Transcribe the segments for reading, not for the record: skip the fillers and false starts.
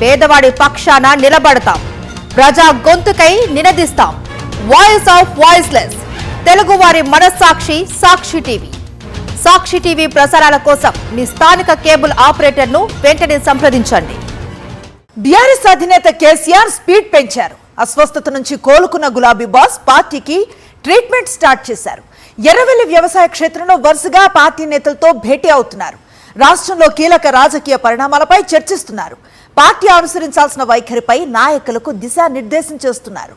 పేదవాడి పక్షాన నిలబడతాం, ప్రజా గొంతుకై నినదిస్తాం. వాయిస్ ఆఫ్ వాయిస్లెస్, తెలుగువారి మనస్సాక్షి సాక్షి టీవీ. సాక్షి టీవీ ప్రసారాల కోసం మీ స్థానిక కేబుల్ ఆపరేటర్ను వెంటనే సంప్రదించండి. బీఆర్ఎస్ అధినేత కేసీఆర్ స్పీడ్ పెంచారు. అస్వస్థత నుంచి కోలుకున్న గులాబీ బాస్ పార్టీకి ట్రీట్మెంట్ స్టార్ట్ చేశారు. ఎర్రవెల్లి వ్యవసాయ క్షేత్రంలో వరుసగా పార్టీ నేతలతో భేటీ అవుతున్నారు. రాష్ట్రంలో కీలక రాజకీయ పరిణామాలపై చర్చిస్తున్నారు. పార్టీ అనుసరించాల్సిన వైఖరిపై నాయకులకు దిశానిర్దేశం చేస్తున్నారు.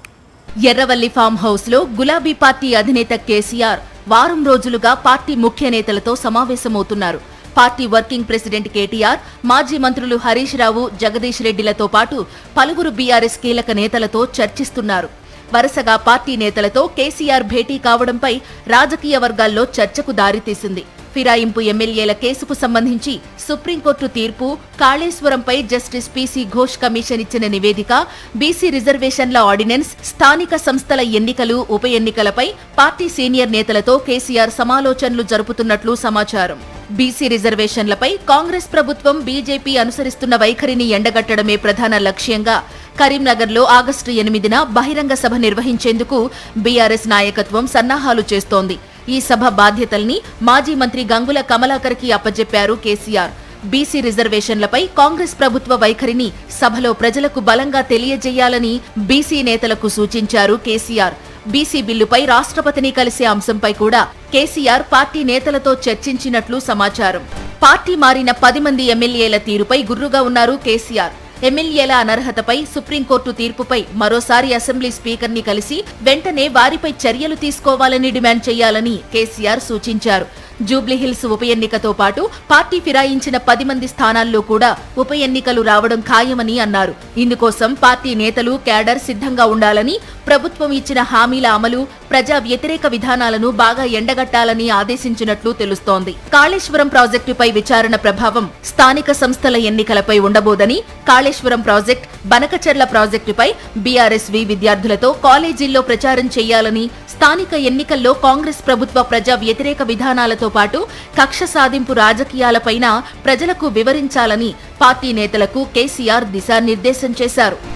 ఎర్రవల్లి ఫామ్ హౌస్ లో గులాబీ పార్టీ అధినేత కేసీఆర్ వారం రోజులుగా పార్టీ ముఖ్య నేతలతో సమావేశమవుతున్నారు. పార్టీ వర్కింగ్ ప్రెసిడెంట్ కేటీఆర్, మాజీ మంత్రులు హరీష్ రావు, జగదీష్ రెడ్డిలతో పాటు పలువురు బీఆర్ఎస్ కీలక నేతలతో చర్చిస్తున్నారు. వరుసగా పార్టీ నేతలతో కేసీఆర్ భేటీ కావడంపై రాజకీయ వర్గాల్లో చర్చకు దారితీసింది. ఫిరాయింపు ఎమ్మెల్యేల కేసుకు సంబంధించి సుప్రీంకోర్టు తీర్పు, కాళేశ్వరంపై జస్టిస్ పీసీ ఘోష్ కమిషన్ ఇచ్చిన నివేదిక, బీసీ రిజర్వేషన్ల ఆర్డినెన్స్, స్థానిక సంస్థల ఎన్నికలు, ఉప ఎన్నికలపై పార్టీ సీనియర్ నేతలతో కేసీఆర్ సమాలోచనలు జరుపుతున్నట్లు సమాచారం. బీసీ రిజర్వేషన్లపై కాంగ్రెస్ ప్రభుత్వం, బీజేపీ అనుసరిస్తున్న వైఖరిని ఎండగట్టడమే ప్రధాన లక్ష్యంగా కరీంనగర్లో ఆగస్టు 8న బహిరంగ సభ నిర్వహించేందుకు బీఆర్ఎస్ నాయకత్వం సన్నాహాలు చేస్తోంది. ఈ సభ బాధ్యతల్ని మాజీ మంత్రి గంగుల కమలాకర్కి అప్పజెప్పారు కేసీఆర్. బీసీ రిజర్వేషన్లపై కాంగ్రెస్ ప్రభుత్వ వైఖరిని సభలో ప్రజలకు బలంగా తెలియజేయాలని బీసీ నేతలకు సూచించారు కేసీఆర్. బీసీ బిల్లుపై రాష్ట్రపతిని కలిసే అంశంపై కూడా కేసీఆర్ పార్టీ నేతలతో చర్చించినట్లు సమాచారం. పార్టీ మారిన 10 మంది ఎమ్మెల్యేల తీరుపై గుర్రుగా ఉన్నారు కేసీఆర్. ఎమ్మెల్యేల అనర్హతపై సుప్రీంకోర్టు తీర్పుపై మరోసారి అసెంబ్లీ స్పీకర్ని కలిసి వెంటనే వారిపై చర్యలు తీసుకోవాలని డిమాండ్ చేయాలని కేసీఆర్ సూచించారు. జూబ్లీహిల్స్ ఉప ఎన్నికతో పాటు పార్టీ ఫిరాయించిన 10 మంది స్థానాల్లో కూడా ఉప ఎన్నికలు రావడం ఖాయమని అన్నారు. ఇందుకోసం పార్టీ నేతలు, క్యాడర్ సిద్ధంగా ఉండాలని, ప్రభుత్వం ఇచ్చిన హామీల అమలు, ప్రజా వ్యతిరేక విధానాలను బాగా ఎండగట్టాలని ఆదేశించినట్లు తెలుస్తోంది. కాళేశ్వరం ప్రాజెక్టుపై విచారణ ప్రభావం స్థానిక సంస్థల ఎన్నికలపై ఉండబోదని, కాళేశ్వరం ప్రాజెక్టు, బనకచెర్ల ప్రాజెక్టుపై బీఆర్ఎస్వి విద్యార్థులతో కాలేజీల్లో ప్రచారం చేయాలని, స్థానిక ఎన్నికల్లో కాంగ్రెస్ ప్రభుత్వ ప్రజా వ్యతిరేక విధానాలతో పాటు కక్ష సాధింపు రాజకీయాలపైన ప్రజలకు వివరించాలని పార్టీ నేతలకు కేసీఆర్ దిశానిర్దేశం చేశారు.